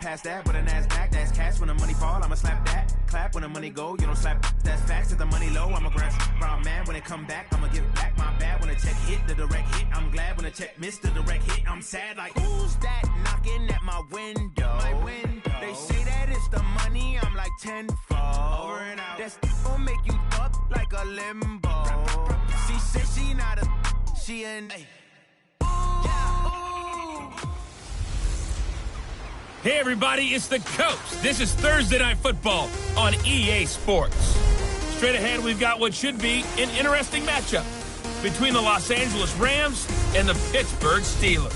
Pass that with a NASDAQ, that's cash. When the money fall, I'ma slap that. Clap when the money go, you don't slap. That's facts. If the money low, I'ma grab. Round man, when it come back, I'ma give back. My bad when the check hit, the direct hit. I'm glad when the check missed the direct hit. I'm sad like, who's that knocking at my window? They say that it's the money, I'm like tenfold. Over and out. That's gon' make you up like a limbo. She said she not a, she an. Hey everybody, it's the Coach. This is Thursday Night Football on EA Sports. Straight ahead, we've got what should be an interesting matchup between the Los Angeles Rams and the Pittsburgh Steelers.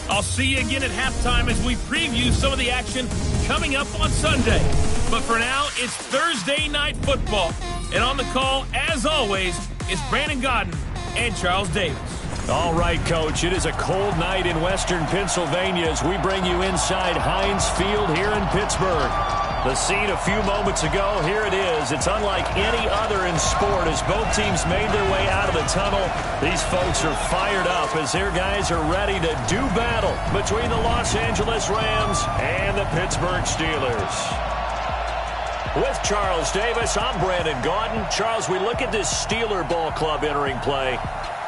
I'll see you again at halftime as we preview some of the action coming up on Sunday. But for now, it's Thursday Night Football. And on the call, as always, is Brandon Godden and Charles Davis. All right, Coach, it is a cold night in western Pennsylvania as we bring you inside Heinz Field here in Pittsburgh. The scene a few moments ago, here it is. It's unlike any other in sport as both teams made their way out of the tunnel. These folks are fired up as their guys are ready to do battle between the Los Angeles Rams and the Pittsburgh Steelers. With Charles Davis, I'm Brandon Gaudin. Charles, we look at this Steeler ball club entering play.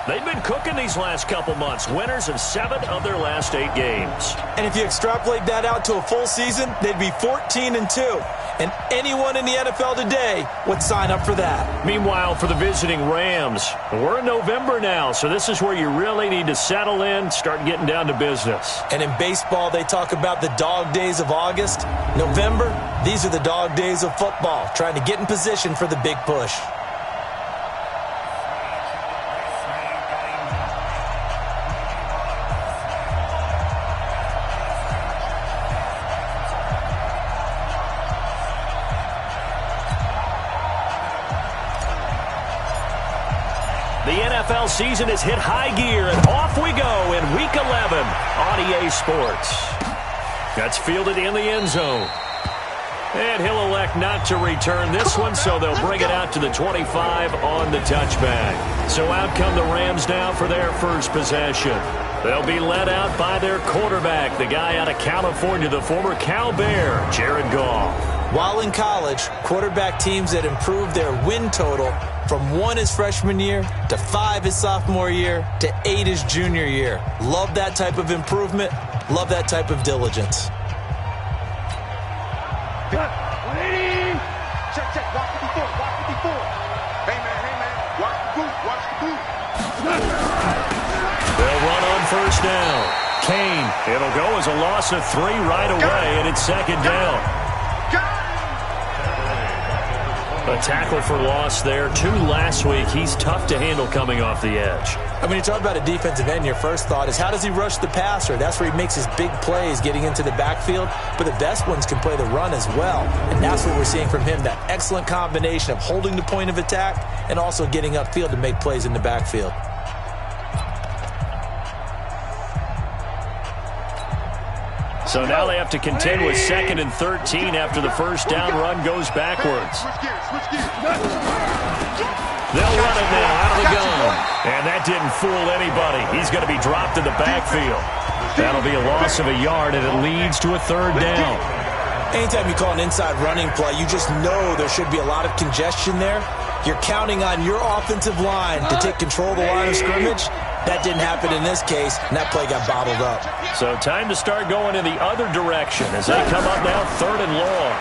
They've been cooking these last couple months, winners of 7 of their last 8 games. And if you extrapolate that out to a full season, they'd be 14-2. And anyone in the NFL today would sign up for that. Meanwhile, for the visiting Rams, we're in November now, so this is where you really need to settle in, start getting down to business. And in baseball, they talk about the dog days of August. November, these are the dog days of football, trying to get in position for the big push. The NFL season has hit high gear, and off we go in Week 11 on EA Sports. That's fielded in the end zone. And he'll elect not to return this one, so they'll bring it out to the 25 on the touchback. So out come the Rams now for their first possession. They'll be led out by their quarterback, the guy out of California, the former Cal Bear, Jared Goff. While in college, quarterback teams that improved their win total from 1 his freshman year to 5 his sophomore year to 8 his junior year. Love that type of improvement. Love that type of diligence. 180. Check. Watch 54. Hey, man. Watch the boot. They'll run on first down. Kane. It'll go as a loss of 3 right away, and it's second down. A tackle for loss there. 2 last week. He's tough to handle coming off the edge. I mean, you talk about a defensive end, your first thought is how does he rush the passer? That's where he makes his big plays getting into the backfield. But the best ones can play the run as well. And that's what we're seeing from him, that excellent combination of holding the point of attack and also getting upfield to make plays in the backfield. So now they have to contend with 2nd and 13 after the first down run goes backwards. They'll run it now out of the gun. And that didn't fool anybody. He's going to be dropped in the backfield. That'll be a loss of a yard, and it leads to a 3rd down. Anytime you call an inside running play, you just know there should be a lot of congestion there. You're counting on your offensive line to take control of the line of scrimmage. That didn't happen in this case, and that play got bottled up. So time to start going in the other direction as they come up now 3rd and long.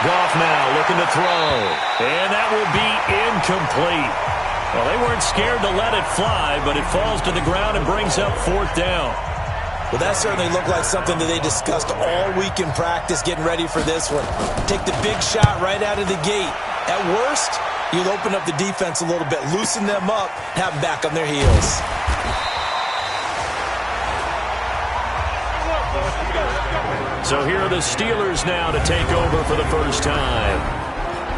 Goff now looking to throw, and that will be incomplete. Well, they weren't scared to let it fly, but it falls to the ground and brings up 4th down. Well, that certainly looked like something that they discussed all week in practice, getting ready for this one. Take the big shot right out of the gate. At worst, you'll open up the defense a little bit, loosen them up, have them back on their heels. So here are the Steelers now to take over for the first time.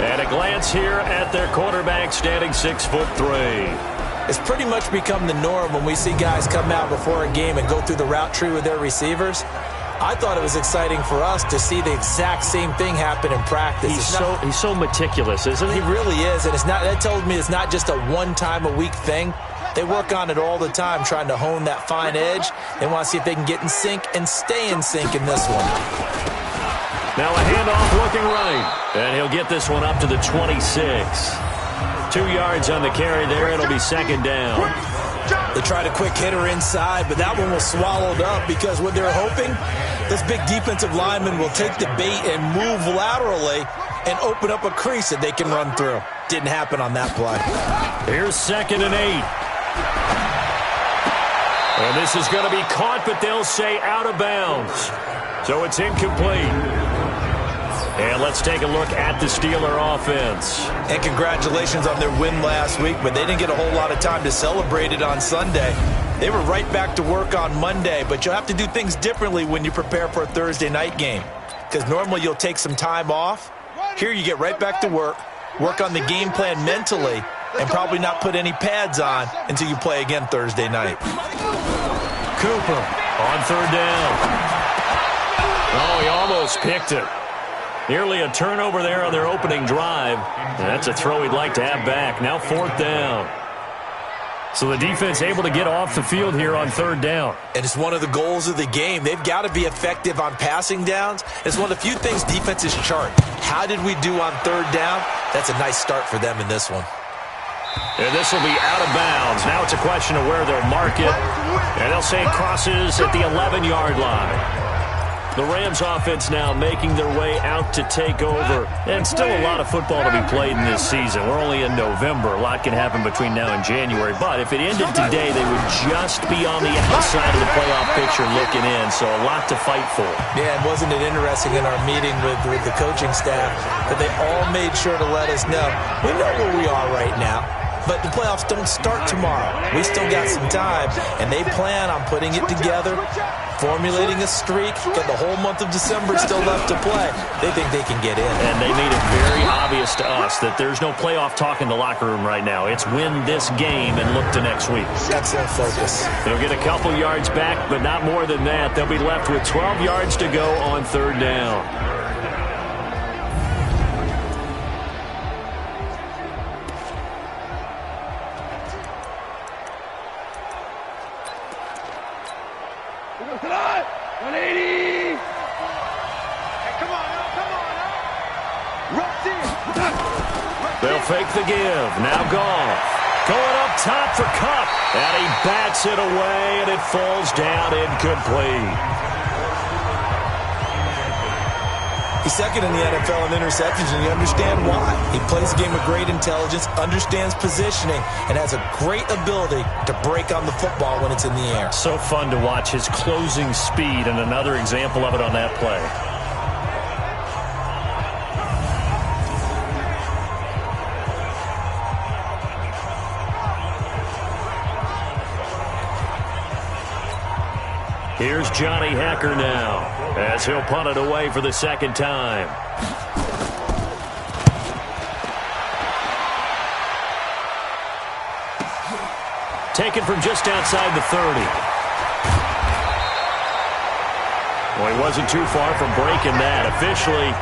And a glance here at their quarterback standing 6'3". It's pretty much become the norm when we see guys come out before a game and go through the route tree with their receivers. I thought it was exciting for us to see the exact same thing happen in practice. He's so meticulous, isn't he? He really is, and it's not. That tells me it's not just a one-time-a-week thing. They work on it all the time, trying to hone that fine edge. They want to see if they can get in sync and stay in sync in this one. Now a handoff looking right, and he'll get this one up to the 26. 2 yards on the carry there. It'll be second down. They tried a quick hitter inside, but that one was swallowed up because what they're hoping, this big defensive lineman will take the bait and move laterally and open up a crease that they can run through. Didn't happen on that play. Here's 2nd and 8. And this is going to be caught, but they'll say out of bounds. So it's incomplete. And let's take a look at the Steeler offense. And congratulations on their win last week, but they didn't get a whole lot of time to celebrate it on Sunday. They were right back to work on Monday, but you'll have to do things differently when you prepare for a Thursday night game. Because normally you'll take some time off. Here you get right back to work on the game plan mentally, and probably not put any pads on until you play again Thursday night. Cooper on 3rd down. Oh, he almost picked it. Nearly a turnover there on their opening drive. And that's a throw he'd like to have back. Now 4th down. So the defense able to get off the field here on 3rd down. And it's one of the goals of the game. They've got to be effective on passing downs. It's one of the few things defenses chart. How did we do on 3rd down? That's a nice start for them in this one. And this will be out of bounds. Now it's a question of where they'll mark it. And they'll say it crosses at the 11-yard line. The Rams offense now making their way out to take over. And still a lot of football to be played in this season. We're only in November. A lot can happen between now and January. But if it ended today, they would just be on the outside of the playoff picture looking in. So a lot to fight for. Yeah, and wasn't it interesting in our meeting with the coaching staff that they all made sure to let us know, we know where we are right now. But the playoffs don't start tomorrow. We still got some time, and they plan on putting it together, formulating a streak, got the whole month of December still left to play. They think they can get in. And they made it very obvious to us that there's no playoff talk in the locker room right now. It's win this game and look to next week. Excellent focus. They'll get a couple yards back, but not more than that. They'll be left with 12 yards to go on 3rd down. They'll fake the give. Now Goff. Going up top for Kupp. And he bats it away, and it falls down incomplete. He's 2nd in the NFL in interceptions, and you understand why. He plays a game of great intelligence, understands positioning, and has a great ability to break on the football when it's in the air. So fun to watch his closing speed, and another example of it on that play. Here's Johnny Hacker now, as he'll punt it away for the 2nd time. Taken from just outside the 30. Well, he wasn't too far from breaking that. Officially,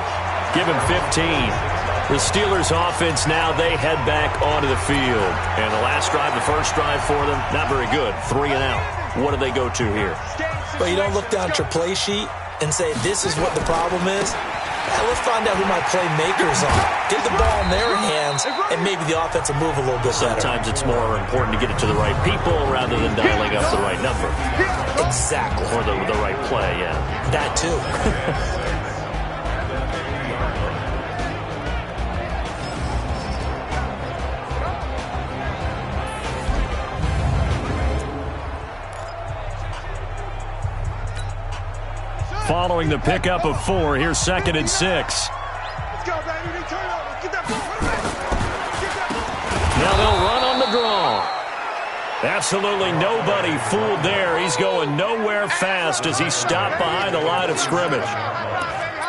give him 15. The Steelers offense now, they head back onto the field. And the last drive, the first drive for them, not very good. 3 and out. What do they go to here? But you don't look down at your play sheet and say, this is what the problem is. Yeah, let's find out who my playmakers are. Get the ball in their hands, and maybe the offense will move a little bit better. Sometimes it's more important to get it to the right people rather than dialing up the right number. Exactly. Or the right play, yeah. That too. Following the pickup of 4, here's 2nd and 6. Let's go, baby. They turn over. Get that ball. Get that ball. Now they'll run on the draw. Absolutely nobody fooled there. He's going nowhere fast as he stopped behind the line of scrimmage.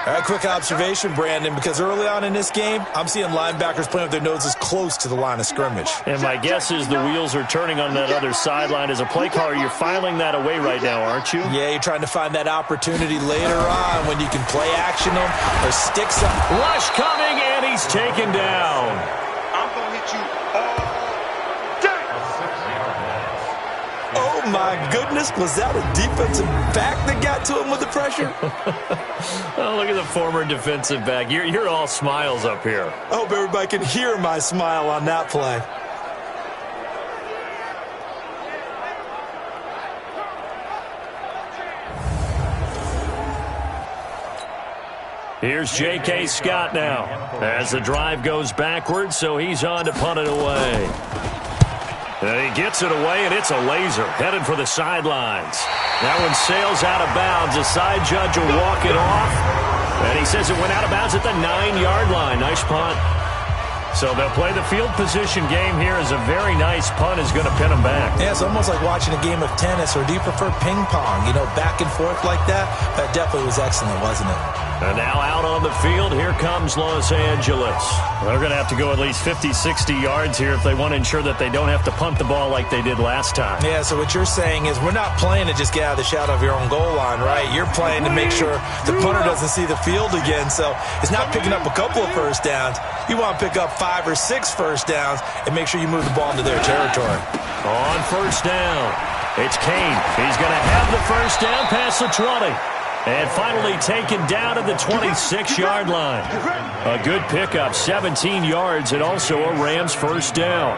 All right, quick observation, Brandon, because early on in this game, I'm seeing linebackers playing with their noses close to the line of scrimmage. And my guess is the wheels are turning on that other sideline. As a play caller, you're filing that away right now, aren't you? Yeah, you're trying to find that opportunity later on when you can play action them or stick some. Rush coming, and he's taken down. I'm going to hit you all day. my goodness. Was that a defensive back that got to him with the pressure? Oh, look at the former defensive back. You're all smiles up here. I hope everybody can hear my smile on that play. Here's J.K. Scott now as the drive goes backwards, so he's on to punt it away. And he gets it away, and it's a laser headed for the sidelines. That one sails out of bounds. The side judge will walk it off, and he says it went out of bounds at the 9-yard line. Nice punt. So they'll play the field position game here as a very nice punt is going to pin them back. Yeah, it's almost like watching a game of tennis, or do you prefer ping pong? You know, back and forth like that? That definitely was excellent, wasn't it? And now out on the field, here comes Los Angeles. They're going to have to go at least 50, 60 yards here if they want to ensure that they don't have to punt the ball like they did last time. Yeah, so what you're saying is we're not playing to just get out of the shadow of your own goal line, right? You're playing to make sure the punter doesn't see the field again. So it's not picking up a couple of first downs. You want to pick up 5 or 6 first downs and make sure you move the ball into their territory. On first down, it's Kane. He's going to have the first down past the 20. And finally taken down at the 26-yard line. A good pickup, 17 yards, and also a Rams first down.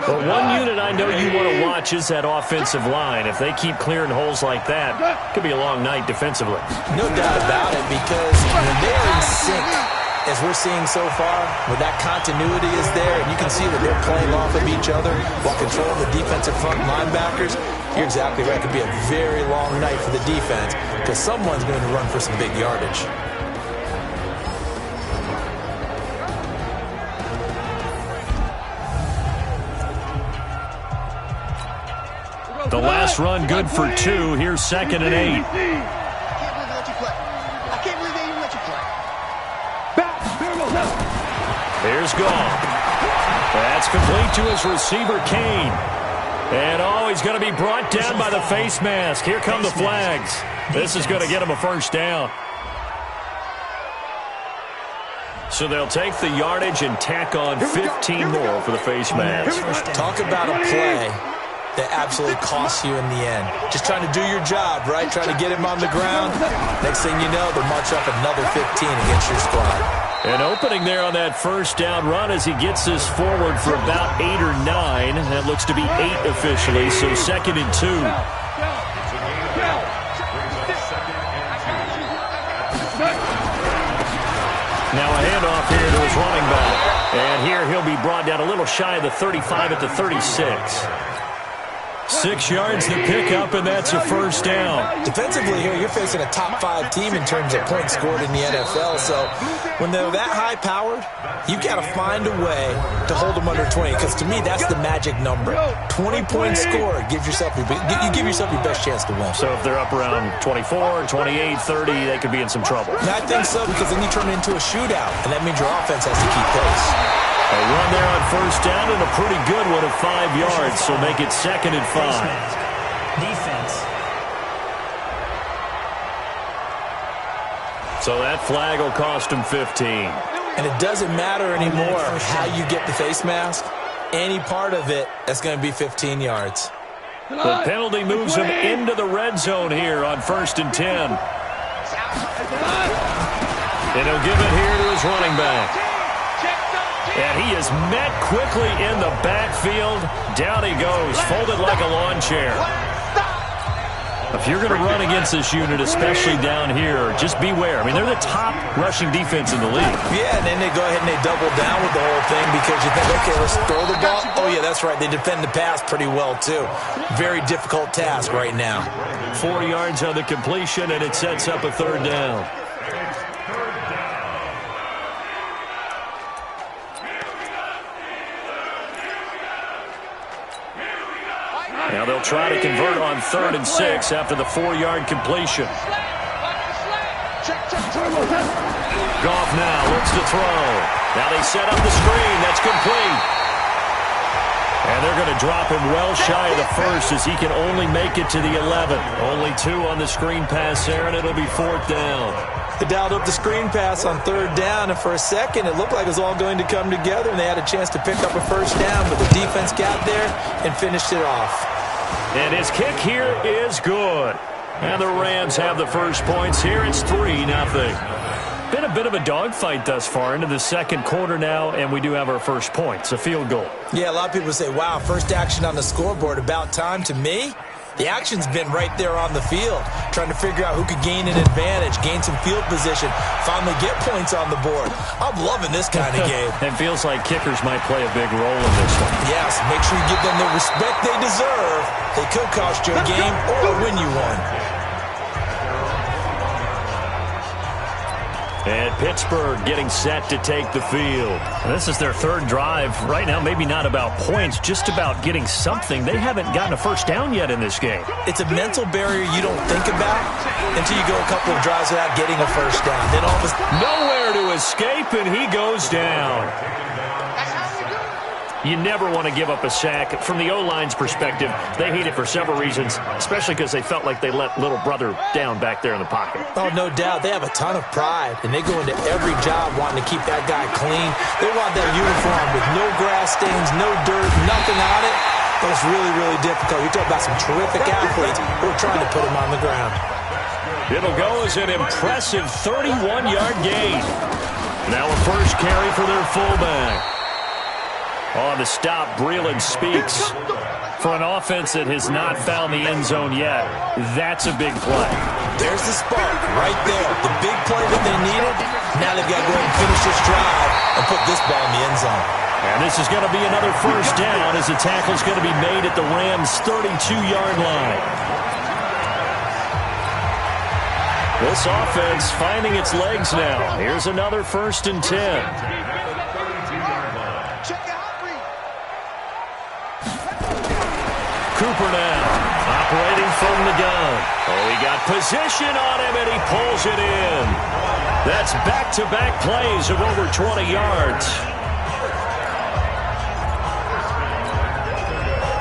But one unit I know you want to watch is that offensive line. If they keep clearing holes like that, it could be a long night defensively. No doubt about it, because when they're in sync, as we're seeing so far, where that continuity is there, and you can see that they're playing off of each other while controlling the defensive front linebackers, you're exactly right. It could be a very long night for the defense because someone's going to run for some big yardage. The last run good for 2. Here's 2nd and 8. I can't believe they even let you play. Here's Goff. That's complete to his receiver, Kane. And he's going to be brought down by the face mask. Here come the flags. This is going to get him a first down. So they'll take the yardage and tack on 15 more for the face mask. Talk about a play that absolutely costs you in the end. Just trying to do your job, right? Trying to get him on the ground. Next thing you know, they'll march up another 15 against your squad. An opening there on that first down run as he gets this forward for about 8 or 9. That looks to be 8 officially, so 2nd and 2. Now a handoff here to his running back. And here he'll be brought down a little shy of the 35 at the 36. 6 yards to pick up, and that's a first down. Defensively here, you're facing a top 5 team in terms of points scored in the NFL. So when they're that high-powered, you got to find a way to hold them under 20. Because to me, that's the magic number. 20 points scored gives yourself you give yourself your best chance to win. So if they're up around 24, 28, 30, they could be in some trouble. And I think so, because then you turn it into a shootout, and that means your offense has to keep pace. A run there on first down and a pretty good one at 5 yards, so make it 2nd and 5. Defense. So that flag will cost him 15. And it doesn't matter anymore how you get the face mask. Any part of it, that's going to be 15 yards. The penalty moves him into the red zone here on 1st and 10. And he'll give it here to his running back. And he is met quickly in the backfield. Down he goes, folded like a lawn chair. If you're going to run against this unit, especially down here, just beware. I mean, they're the top rushing defense in the league. Yeah, and then they go ahead and they double down with the whole thing because you think, okay, let's throw the ball. Oh, yeah, that's right. They defend the pass pretty well, too. Very difficult task right now. 4 yards on the completion, and it sets up a 3rd down. Now they'll try to convert on 3rd and 6 after the 4-yard completion. Goff now looks to throw. Now they set up the screen. That's complete. And they're going to drop him well shy of the 1st as he can only make it to the 11. Only 2 on the screen pass there, and it'll be 4th down. They dialed up the screen pass on 3rd down, and for a second it looked like it was all going to come together, and they had a chance to pick up a first down, but the defense got there and finished it off. And his kick here is good. And the Rams have the first points here. It's 3-0. Been a bit of a dogfight thus far into the second quarter now, and we do have our first points, a field goal. Yeah, a lot of people say, wow, first action on the scoreboard, about time. To me, the action's been right there on the field, trying to figure out who could gain an advantage, gain some field position, finally get points on the board. I'm loving this kind of game. It feels like kickers might play a big role in this one. Yes, make sure you give them the respect they deserve. They could cost you a game or win you one. And Pittsburgh getting set to take the field. This is their third drive. Right now, maybe not about points, just about getting something. They haven't gotten a first down yet in this game. It's a mental barrier you don't think about until you go a couple of drives without getting a first down. Then all of a sudden, nowhere to escape, and he goes down. You never want to give up a sack. From the O-line's perspective, they hate it for several reasons, especially because they felt like they let little brother down back there in the pocket. Oh, no doubt. They have a ton of pride, and they go into every job wanting to keep that guy clean. They want that uniform with no grass stains, no dirt, nothing on it. But it's really, really difficult. You're talking about some terrific athletes who are trying to put him on the ground. It'll go as an impressive 31-yard gain. Now a first carry for their fullback. On the stop, Breeland speaks. For an offense that has not found the end zone yet, that's a big play. There's the spark right there. The big play that they needed. Now they've got to go ahead and finish this drive and put this ball in the end zone. And this is going to be another first down as the tackle's going to be made at the Rams' 32-yard line. This offense finding its legs now. Here's another 1st and 10. Cooper now, operating from the gun. Oh, he got position on him, and he pulls it in. That's back-to-back plays of over 20 yards.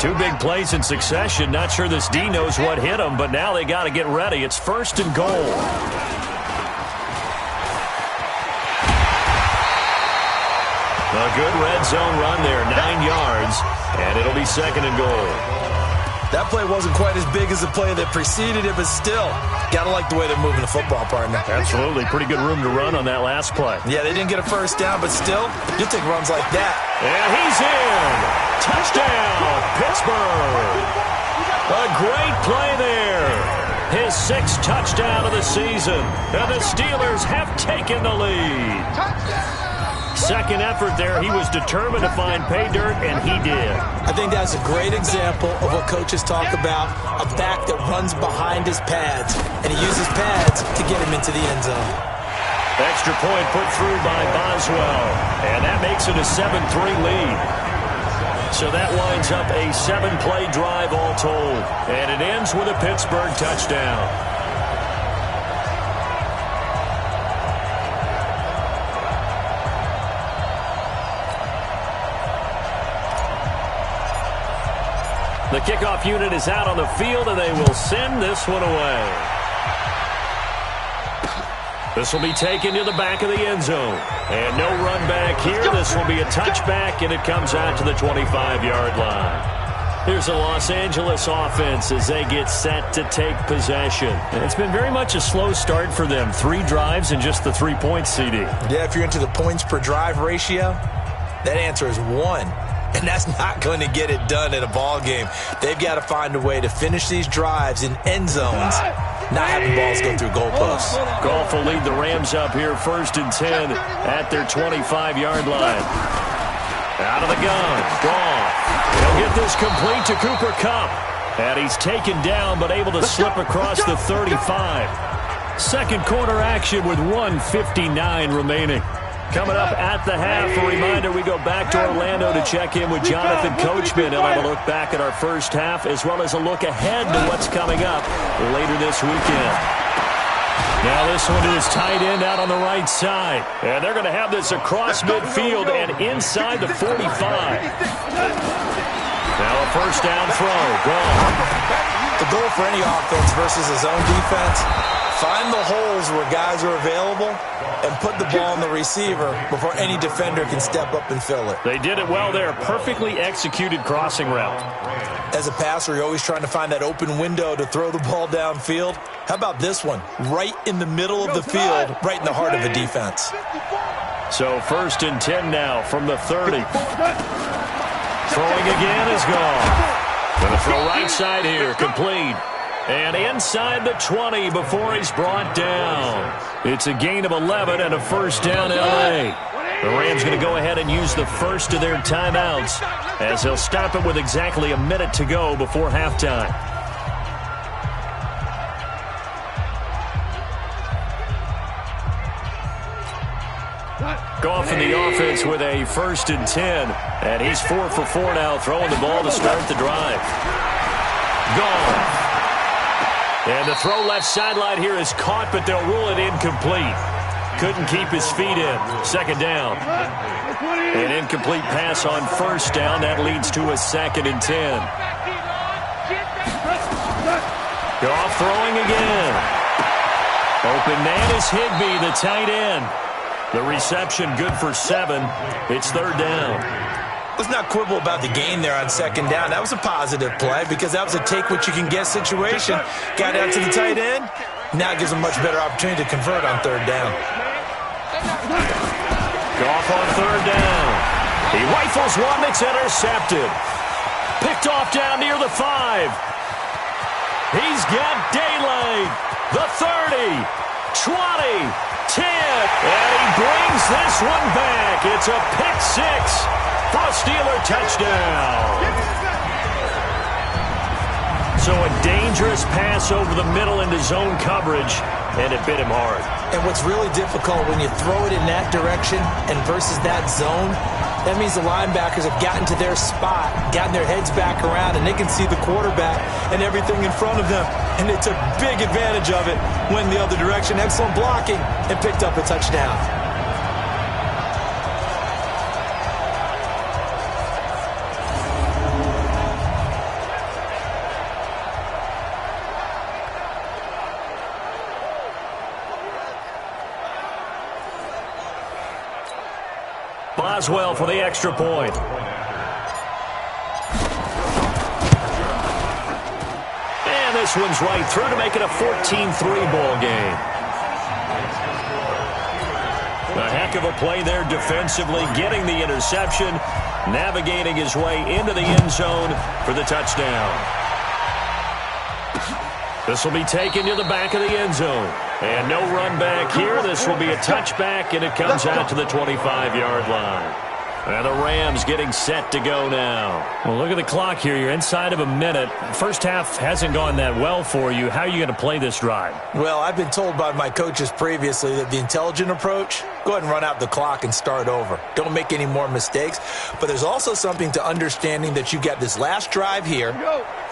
2 big plays in succession. Not sure this D knows what hit him, but now they got to get ready. It's 1st and goal. A good red zone run there, 9 yards, and it'll be 2nd and goal. That play wasn't quite as big as the play that preceded it, but still, got to like the way they're moving the football, partner. Absolutely. Pretty good room to run on that last play. Yeah, they didn't get a first down, but still, you'll take runs like that. And he's in. Touchdown, Pittsburgh. A great play there. His 6th touchdown of the season. And the Steelers have taken the lead. Second effort there, he was determined to find pay dirt, and he did. I think that's a great example of what coaches talk about, a back that runs behind his pads, and he uses pads to get him into the end zone. Extra point put through by Boswell, and that makes it a 7-3 lead. So that winds up a 7-play drive all told, and it ends with a Pittsburgh touchdown. The kickoff unit is out on the field, and they will send this one away. This will be taken to the back of the end zone. And no run back here. This will be a touchback, and it comes out to the 25-yard line. Here's the Los Angeles offense as they get set to take possession. It's been very much a slow start for them. 3 drives and just the 3 points, CD. Yeah, if you're into the points per drive ratio, that answer is 1. And that's not going to get it done in a ball game. They've got to find a way to finish these drives in end zones, not having balls go through goalposts. Goff will lead the Rams up here 1st and 10 at their 25-yard line. Out of the gun, Goff. He'll get this complete to Cooper Kupp. And he's taken down but able to slip across the 35. Second quarter action with 1:59 remaining. Coming up at the half, a reminder, we go back to Orlando to check in with Jonathan Coachman and have a look back at our first half as well as a look ahead to what's coming up later this weekend. Now this one is tight end out on the right side. And they're going to have this across midfield and inside the 45. Now a first down throw. Gone. The goal for any offense versus his own defense, find the holes where guys are available and put the ball on the receiver before any defender can step up and fill it. They did it well there. Perfectly executed crossing route. As a passer, you're always trying to find that open window to throw the ball downfield. How about this one? Right in the middle of the field, right in the heart of a defense. So 1st and 10 now from the 30. Throwing again is gone. Going to throw right side here, complete. And inside the 20 before he's brought down. It's a gain of 11 and a first down L.A. The Rams going to go ahead and use the first of their timeouts as they'll stop it with exactly a minute to go before halftime. Goff in the offense with a 1st and 10. And he's 4 for 4 now, throwing the ball to start the drive. Goff. And the throw left sideline here is caught, but they'll rule it incomplete. Couldn't keep his feet in. 2nd down. An incomplete pass on 1st down. That leads to a 2nd and 10. Goff throwing again. Open man is Higbee, the tight end. The reception good for 7. It's 3rd down. Let's not quibble about the gain there on 2nd down. That was a positive play because that was a take-what-you-can-get situation. Got out to the tight end. Now it gives him a much better opportunity to convert on 3rd down. Goff on 3rd down. He rifles one that's intercepted. Picked off down near the 5. He's got daylight. The 30, 20, 10. And he brings this one back. It's a pick 6 for a Steeler touchdown. So a dangerous pass over the middle into zone coverage, and it bit him hard. And what's really difficult when you throw it in that direction and versus that zone, that means the linebackers have gotten to their spot, gotten their heads back around, and they can see the quarterback and everything in front of them. And they took big advantage of it, went the other direction, excellent blocking, and picked up a touchdown. Boswell for the extra point. And this one's right through to make it a 14-3 ball game. A heck of a play there defensively, getting the interception, navigating his way into the end zone for the touchdown. This will be taken to the back of the end zone. And no run back here. This will be a touchback, and it comes out to the 25-yard line. And the Rams getting set to go now. Well, look at the clock here. You're inside of a minute. First half hasn't gone that well for you. How are you going to play this drive? Well, I've been told by my coaches previously that the intelligent approach, go ahead and run out the clock and start over. Don't make any more mistakes. But there's also something to understanding that you got this last drive here.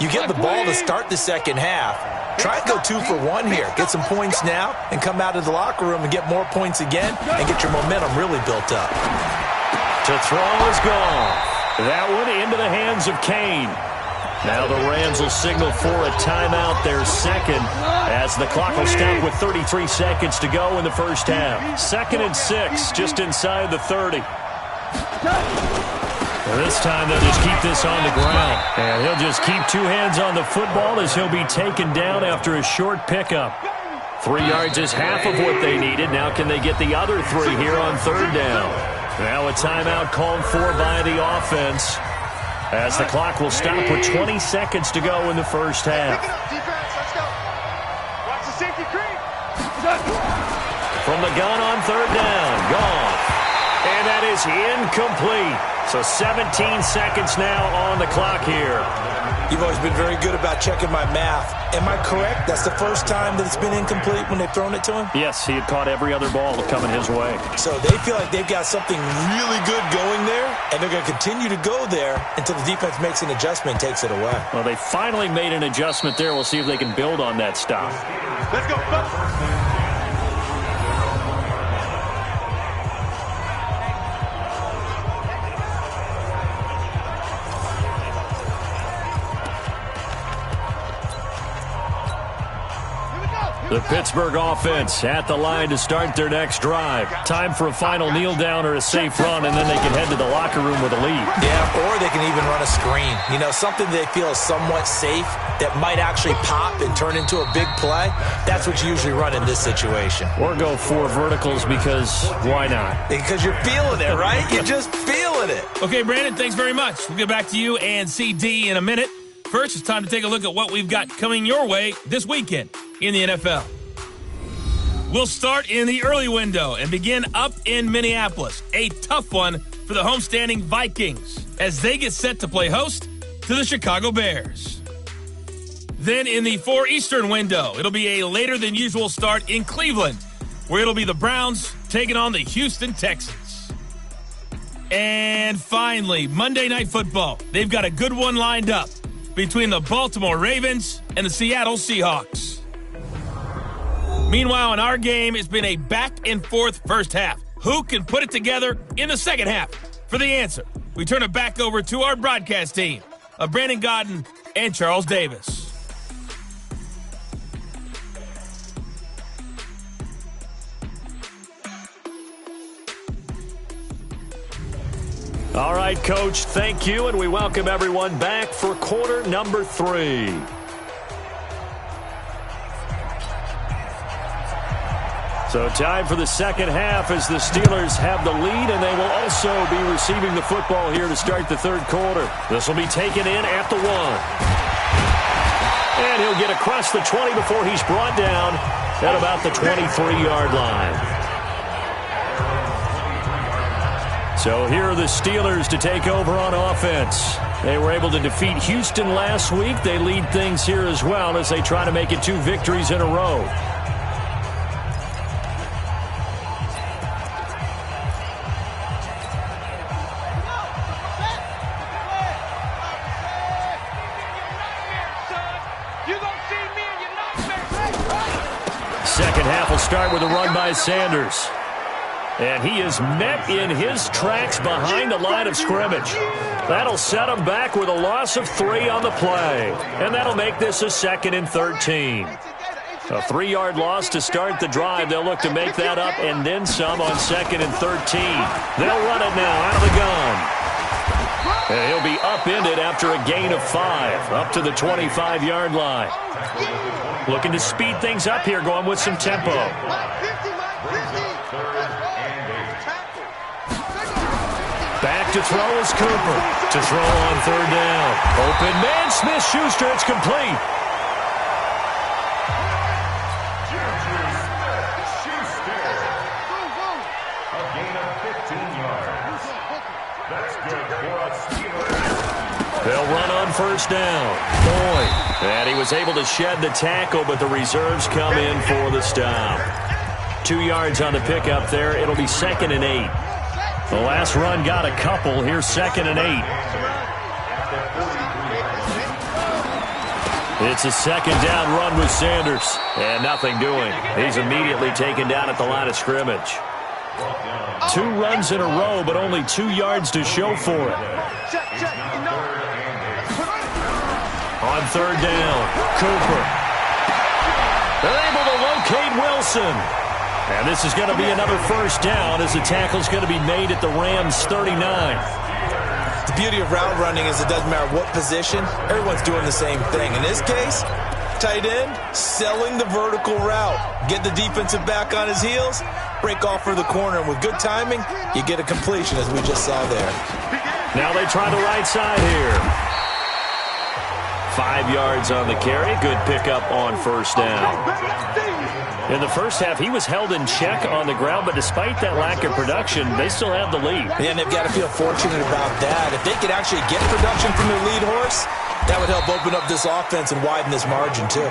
You get the ball to start the second half. Try and go 2 for 1 here. Get some points now and come out of the locker room and get more points again and get your momentum really built up. To throw is gone. That one into the hands of Kane. Now the Rams will signal for a timeout, their second, as the clock will stop with 33 seconds to go in the first half. 2nd and 6, just inside the 30. This time they'll just keep this on the ground. And he'll just keep 2 hands on the football as he'll be taken down after a short pickup. 3 yards is half of what they needed. Now can they get the other 3 here on 3rd down? Now a timeout called for by the offense as the clock will stop with 20 seconds to go in the first half. From the gun on 3rd down, gone. And that is incomplete. So 17 seconds now on the clock here. You've always been very good about checking my math. Am I correct? That's the first time that it's been incomplete when they've thrown it to him? Yes, he had caught every other ball coming his way. So they feel like they've got something really good going there, and they're going to continue to go there until the defense makes an adjustment and takes it away. Well, they finally made an adjustment there. We'll see if they can build on that stop. Let's go, folks. The Pittsburgh offense at the line to start their next drive. Time for a final kneel down or a safe run, and then they can head to the locker room with a lead. Yeah, or they can even run a screen. You know, something they feel is somewhat safe that might actually pop and turn into a big play. That's what you usually run in this situation. Or go 4 verticals because why not? Because you're feeling it, right? You're just feeling it. Okay, Brandon, thanks very much. We'll get back to you and CD in a minute. First, it's time to take a look at what we've got coming your way this weekend in the NFL. We'll start in the early window and begin up in Minneapolis. A tough one for the homestanding Vikings as they get set to play host to the Chicago Bears. Then in the 4 Eastern window, it'll be a later than usual start in Cleveland, where it'll be the Browns taking on the Houston Texans. And finally, Monday Night Football. They've got a good one lined up between the Baltimore Ravens and the Seattle Seahawks. Meanwhile, in our game, it's been a back-and-forth first half. Who can put it together in the second half? For the answer, we turn it back over to our broadcast team of Brandon Godden and Charles Davis. All right, Coach, thank you, and we welcome everyone back for quarter number 3. So time for the second half as the Steelers have the lead, and they will also be receiving the football here to start the third quarter. This will be taken in at the 1. And he'll get across the 20 before he's brought down at about the 23-yard line. So here are the Steelers to take over on offense. They were able to defeat Houston last week. They lead things here as well as they try to make it 2 victories in a row. Second half will start with a run by Sanders. And he is met in his tracks behind the line of scrimmage. That'll set him back with a loss of 3 on the play. And that'll make this a 2nd and 13. A 3-yard loss to start the drive. They'll look to make that up and then some on 2nd and 13. They'll run it now out of the gun. And he'll be upended after a gain of 5, up to the 25-yard line. Looking to speed things up here, going with some tempo. Back to throw is Cooper. To throw on 3rd down. Open man, Smith-Schuster, it's complete. A gain of 15 yards. That's good for a Steelers. They'll run on 1st down. Boyd. And he was able to shed the tackle, but the reserves come in for the stop. 2 yards on the pickup there. It'll be 2nd and 8. The last run got a couple. Here's 2nd and 8. It's a 2nd down run with Sanders. And nothing doing. He's immediately taken down at the line of scrimmage. 2 runs in a row, but only 2 yards to show for it. On 3rd down, Cooper. They're able to locate Wilson. And this is going to be another 1st down as the tackle's going to be made at the Rams' 39. The beauty of route running is it doesn't matter what position. Everyone's doing the same thing. In this case, tight end, selling the vertical route. Get the defensive back on his heels, break off for the corner. And with good timing, you get a completion as we just saw there. Now they try the right side here. 5 yards on the carry. Good pickup on 1st down. In the first half, he was held in check on the ground, but despite that lack of production, they still have the lead. And they've got to feel fortunate about that. If they could actually get production from their lead horse, that would help open up this offense and widen this margin, too.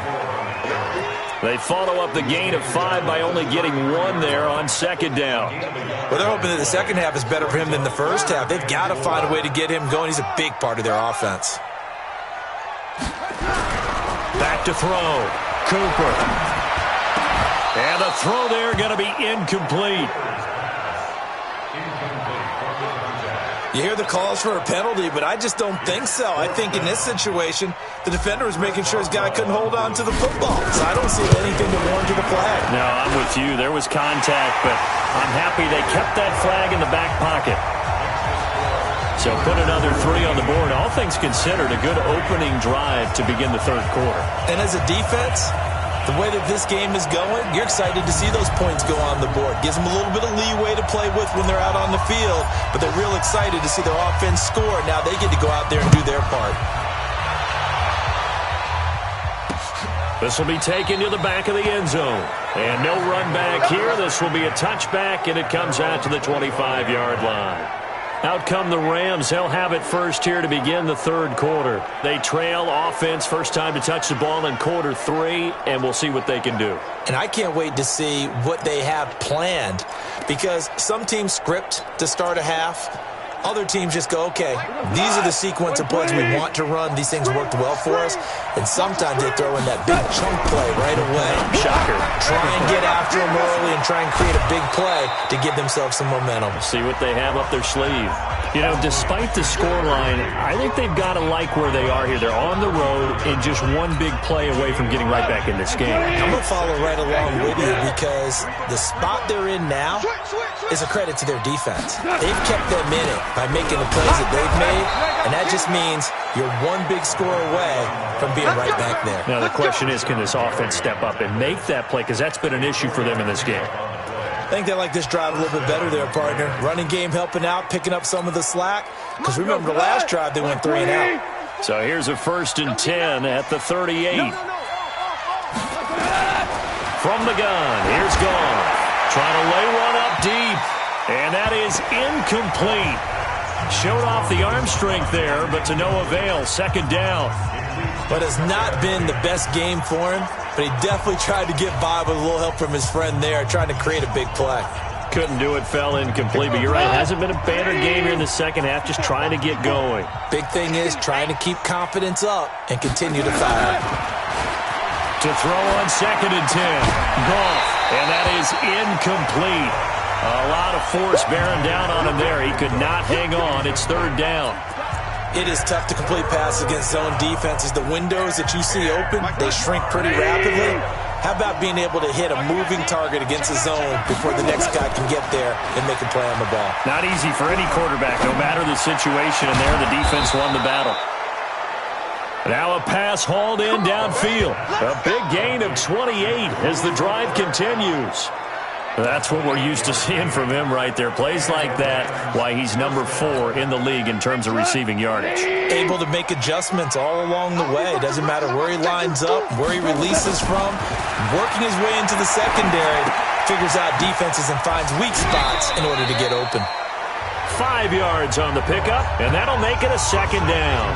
They follow up the gain of 5 by only getting 1 there on 2nd down. Well, they're hoping that the second half is better for him than the first half. They've got to find a way to get him going. He's a big part of their offense. Back to throw. Cooper. And the throw there going to be incomplete. You hear the calls for a penalty, but I just don't think so. I think in this situation, the defender was making sure his guy couldn't hold on to the football. So I don't see anything to warrant the flag. No, I'm with you. There was contact, but I'm happy they kept that flag in the back pocket. So put another 3 on the board. All things considered, a good opening drive to begin the third quarter. And as a defense, the way that this game is going, you're excited to see those points go on the board. Gives them a little bit of leeway to play with when they're out on the field, but they're real excited to see their offense score. Now they get to go out there and do their part. This will be taken to the back of the end zone. And no run back here. This will be a touchback, and it comes out to the 25-yard line. Out come the Rams. They'll have it first here to begin the third quarter. They trail offense, first time to touch the ball in quarter 3, and we'll see what they can do. And I can't wait to see what they have planned, because some teams script to start a half. Other teams just go, okay, these are the sequence of plays we want to run. These things worked well for us. And sometimes they throw in that big chunk play right away. Shocker. Try and get after them early and try and create a big play to give themselves some momentum. See what they have up their sleeve. You know, despite the scoreline, I think they've got to like where they are here. They're on the road and just one big play away from getting right back in this game. I'm going to follow right along with you, because the spot they're in now is a credit to their defense. They've kept them in it by making the plays that they've made, and that just means you're one big score away from being right back there. Now, the question is, can this offense step up and make that play? Because that's been an issue for them in this game. I think they like this drive a little bit better there, partner. Running game helping out, picking up some of the slack. Because remember, the last drive they went 3 and out. So here's a 1st and 10 at the 38. From the gun, here's Goff. Trying to lay one up deep. And that is incomplete. Showed off the arm strength there, but to no avail. 2nd down. But it's not been the best game for him. But he definitely tried to get by with a little help from his friend there, trying to create a big play. Couldn't do it, fell incomplete. But you're right, it hasn't been a banner game here in the second half, just trying to get going. Big thing is trying to keep confidence up and continue to fire. To throw on 2nd and 10. Goff, and that is incomplete. A lot of force bearing down on him there. He could not hang on. It's 3rd down. It is tough to complete passes against zone defenses. The windows that you see open, they shrink pretty rapidly. How about being able to hit a moving target against a zone before the next guy can get there and make a play on the ball? Not easy for any quarterback, no matter the situation, and there the defense won the battle. Now a pass hauled in downfield. A big gain of 28 as the drive continues. That's what we're used to seeing from him right there. Plays like that, why he's number 4 in the league in terms of receiving yardage. Able to make adjustments all along the way. Doesn't matter where he lines up, where he releases from. Working his way into the secondary, figures out defenses and finds weak spots in order to get open. 5 yards on the pickup, and that'll make it a 2nd down.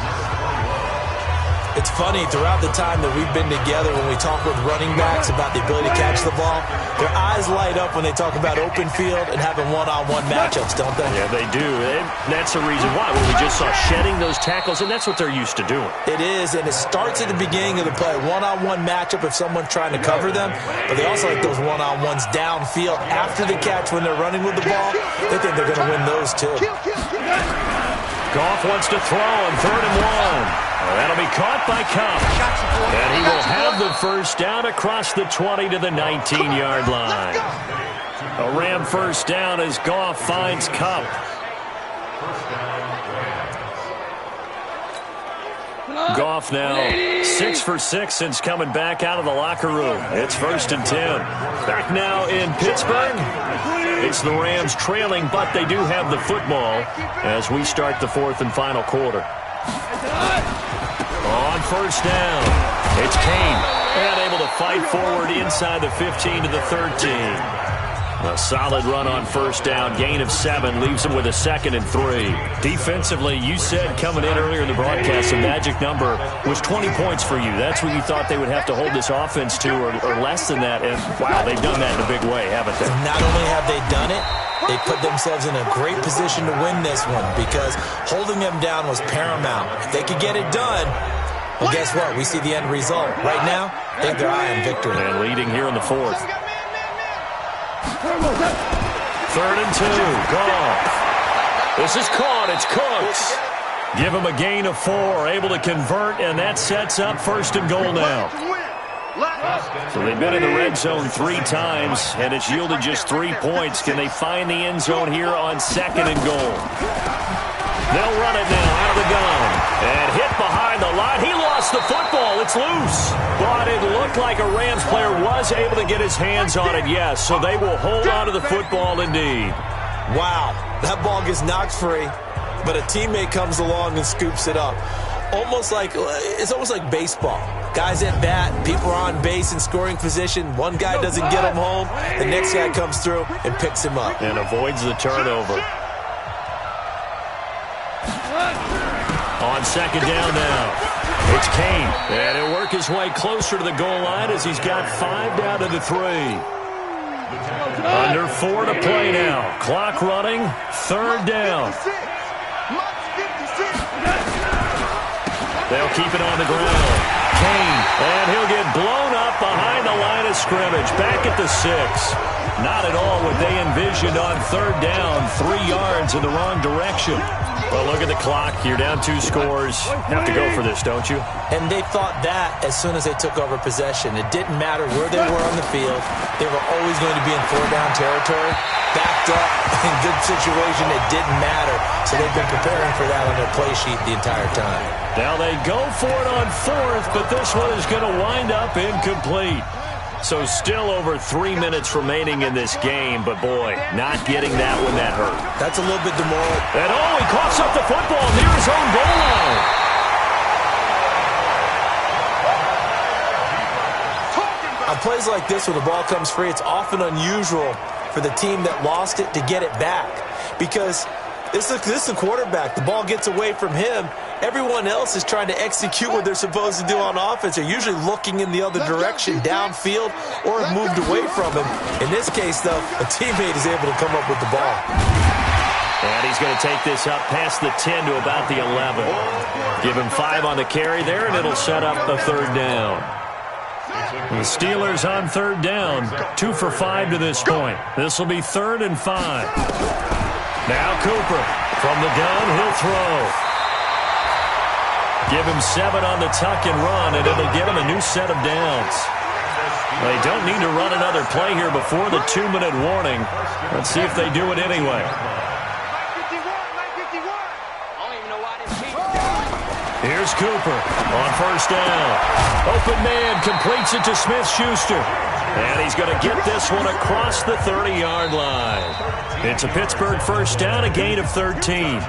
It's funny, throughout the time that we've been together, when we talk with running backs about the ability to catch the ball, their eyes light up when they talk about open field and having one-on-one matchups, don't they? Yeah, they do. And that's the reason why. When we just saw shedding those tackles, and that's what they're used to doing. It is, and it starts at the beginning of the play. One-on-one matchup if someone's trying to cover them, but they also like those one-on-ones downfield after the catch when they're running with the ball. They think they're going to win those, too. Goff wants to throw on 3rd and 1. That'll be caught by Kupp. And he will have the 1st down across the 20 to the 19-yard line. A Ram 1st down as Goff finds Kupp. Goff now 6 for 6 since coming back out of the locker room. It's 1st and 10. Back now in Pittsburgh. It's the Rams trailing, but they do have the football as we start the 4th and final quarter. On 1st down, it's Kane, and able to fight forward inside the 15 to the 13. A solid run on 1st down, gain of 7, leaves him with a 2nd and 3. Defensively, you said coming in earlier in the broadcast, the magic number was 20 points for you. That's what you thought they would have to hold this offense to, or less than that, and wow, they've done that in a big way, haven't they? Not only have they done it, they put themselves in a great position to win this one, because holding them down was paramount. If they could get it done, well, guess what? We see the end result. Right now, they have their eye on victory. And leading here in the 4th. 3rd and 2, Goff. This is caught. It's Cooks. Give him a gain of 4, able to convert, and that sets up 1st and goal now. So they've been in the red zone 3 times, and it's yielded just 3 points. Can they find the end zone here on 2nd and goal? They'll run it now out of the gun. And hit behind the line. He lost the football. It's loose. But it looked like a Rams player was able to get his hands on it, yes. So they will hold on to the football indeed. Wow, that ball gets knocked free, but a teammate comes along and scoops it up. It's almost like baseball. Guys at bat, people are on base in scoring position. One guy doesn't get him home. The next guy comes through and picks him up. And avoids the turnover. On 2nd down now. It's Kane. And he'll work his way closer to the goal line as he's got 5 down to the 3. Under 4 to play now. Clock running. 3rd down. They'll keep it on the ground. Kane, and he'll get blown up behind the line of scrimmage. Back at the 6. Not at all what they envisioned on 3rd down. 3 yards in the wrong direction. Well, look at the clock. You're down 2 scores. Have to go for this, don't you? And they thought that as soon as they took over possession. It didn't matter where they were on the field. They were always going to be in 4-down territory. Backed up, in good situation, it didn't matter. So they've been preparing for that on their play sheet the entire time. Now they go for it on 4th, but this one is going to wind up incomplete. So still over 3 minutes remaining in this game, but boy, not getting that one, that hurt. That's a little bit demoralizing. And he coughs up the football near his own goal line. On plays like this, when the ball comes free, it's often unusual for the team that lost it to get it back. Because this is the quarterback. The ball gets away from him. Everyone else is trying to execute what they're supposed to do on offense. They're usually looking in the other direction, downfield, or have moved away from him. In this case, though, a teammate is able to come up with the ball. And he's going to take this up past the 10 to about the 11. Give him 5 on the carry there, and it'll set up the 3rd down. The Steelers on 3rd down, 2 for 5 to this point. This will be 3rd and 5. Now Cooper from the gun, he'll throw. Give him 7 on the tuck and run, and it'll give him a new set of downs. They don't need to run another play here before the 2-minute warning. Let's see if they do it anyway. Here's Cooper on 1st down. Open man completes it to Smith-Schuster. And he's going to get this one across the 30-yard line. It's a Pittsburgh 1st down, a gain of 13.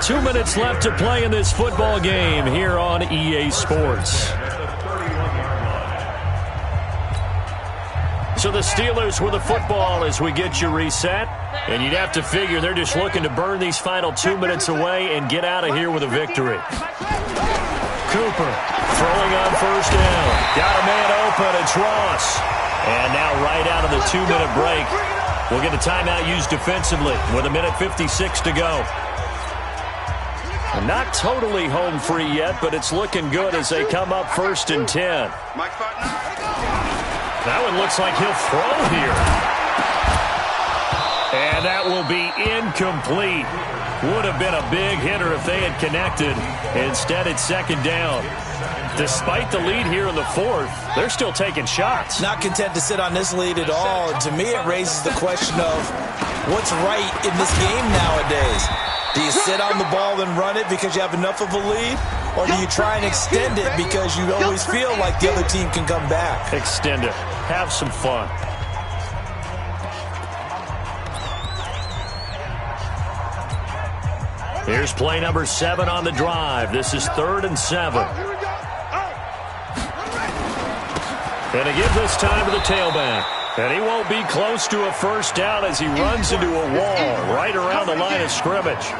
2 minutes left to play in this football game here on EA Sports. So the Steelers with the football as we get you reset. And you'd have to figure they're just looking to burn these final 2 minutes away and get out of here with a victory. Cooper throwing on 1st down. Got a man open. It's Ross. And now right out of the 2-minute break, we'll get a timeout used defensively with 1:56 to go. Not totally home free yet, but it's looking good as they come up 1st and 10. That one looks like he'll throw here. And that will be incomplete. Would have been a big hitter if they had connected. Instead, it's 2nd down. Despite the lead here in the 4th, they're still taking shots. Not content to sit on this lead at all. And to me, it raises the question of what's right in this game nowadays. Do you sit on the ball and run it because you have enough of a lead? Or do you try and extend it because you always feel like the other team can come back? Extend it. Have some fun. Here's play number 7 on the drive. This is 3rd and 7. And they give this time to the tailback. And he won't be close to a 1st down as he runs into a wall right around the line of scrimmage.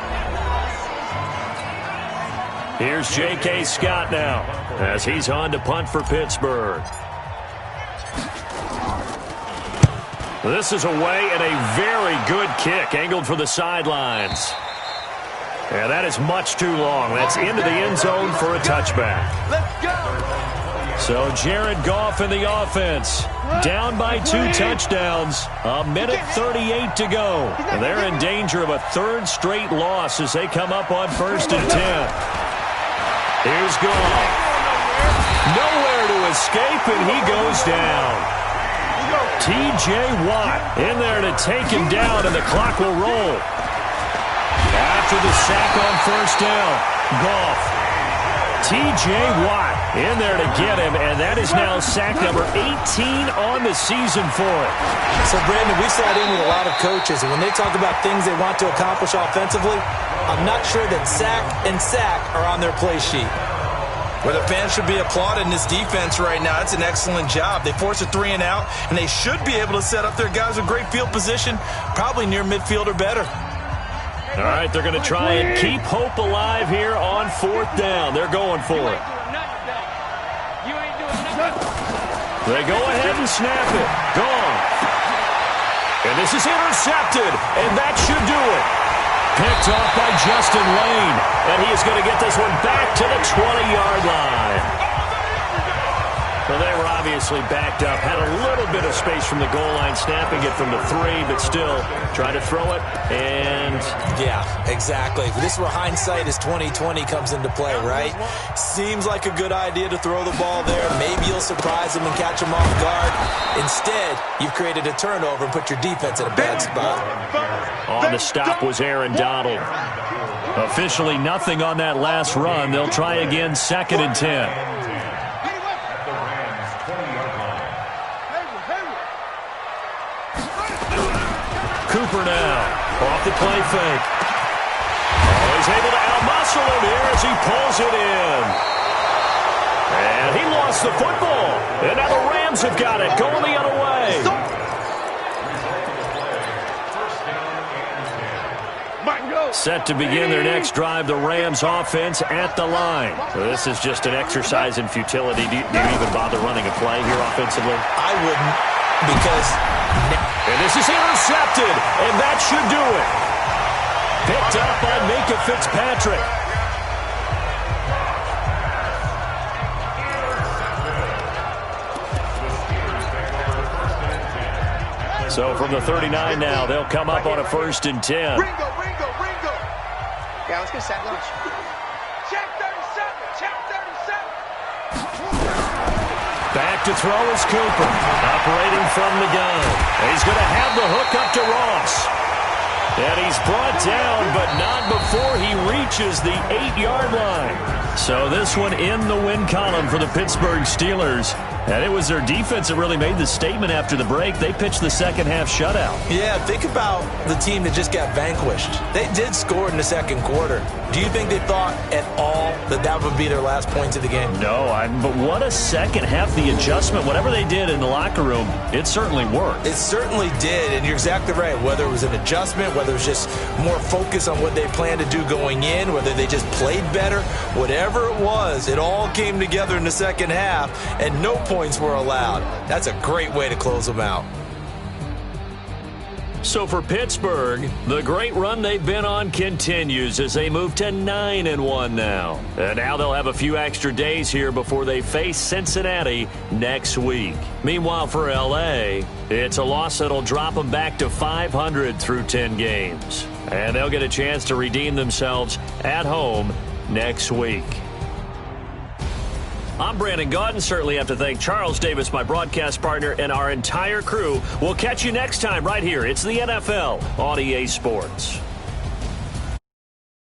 Here's J.K. Scott now as he's on to punt for Pittsburgh. This is away and a very good kick angled for the sidelines. And that is much too long. That's into the end zone for a touchback. Let's go. So Jared Goff in the offense, down by 2 touchdowns, 1:38 to go. And they're in danger of a 3rd straight loss as they come up on 1st and 10. Here's Goff. Nowhere to escape, and he goes down. T.J. Watt in there to take him down, and the clock will roll. After the sack on 1st down, Goff. T.J. Watt in there to get him, and that is now sack number 18 on the season for it. So, Brandon, we sat in with a lot of coaches, and when they talk about things they want to accomplish offensively, I'm not sure that sack and sack are on their play sheet. Well, the fans should be applauding this defense right now. It's an excellent job. They forced a 3 and out, and they should be able to set up their guys with great field position, probably near midfield or better. All right, they're going to try and keep hope alive here on 4th down. They're going for it. They go ahead and snap it. Gone. And this is intercepted, and that should do it. Picked off by Justin Lane, and he is going to get this one back to the 20-yard line. Well, they were obviously backed up, had a little bit of space from the goal line, snapping it from the 3, but still trying to throw it, and... Yeah, exactly. This is where hindsight is 20/20 comes into play, right? Seems like a good idea to throw the ball there. Maybe you'll surprise them and catch them off guard. Instead, you've created a turnover and put your defense in a bad spot. On the stop was Aaron Donald. Officially nothing on that last run. They'll try again, 2nd and 10. Cooper now, off the play fake. Oh, he's able to outmuscle him here as he pulls it in. And he lost the football. And now the Rams have got it, going the other way. Set to begin their next drive, the Rams offense at the line. This is just an exercise in futility. Do you even bother running a play here offensively? I wouldn't, because... And this is intercepted, and that should do it. Picked up by Minka Fitzpatrick. So from the 39 now, they'll come up on a 1st and 10. Ringo. Yeah, let's get set lunch. Check 37, check 37. Back to throw is Cooper, operating from the gun. And he's going to have the hook up to Ross. And he's brought down, but not before he reaches the 8-yard line. So this one in the win column for the Pittsburgh Steelers. And it was their defense that really made the statement after the break. They pitched the second-half shutout. Yeah, think about the team that just got vanquished. They did score in the 2nd quarter. Do you think they thought at all that that would be their last points of the game? No, but what a second half. The adjustment, whatever they did in the locker room, it certainly worked. It certainly did, and you're exactly right. Whether it was an adjustment, whether it was just more focus on what they planned to do going in, whether they just played better, whatever it was, it all came together in the 2nd half, and no points were allowed. That's a great way to close them out. So for Pittsburgh, the great run they've been on continues as they move to 9-1 now. And now they'll have a few extra days here before they face Cincinnati next week. Meanwhile for LA, it's a loss that'll drop them back to 500 through 10 games. And they'll get a chance to redeem themselves at home next week. I'm Brandon Gaudin. Certainly have to thank Charles Davis, my broadcast partner, and our entire crew. We'll catch you next time right here. It's the NFL on EA Sports.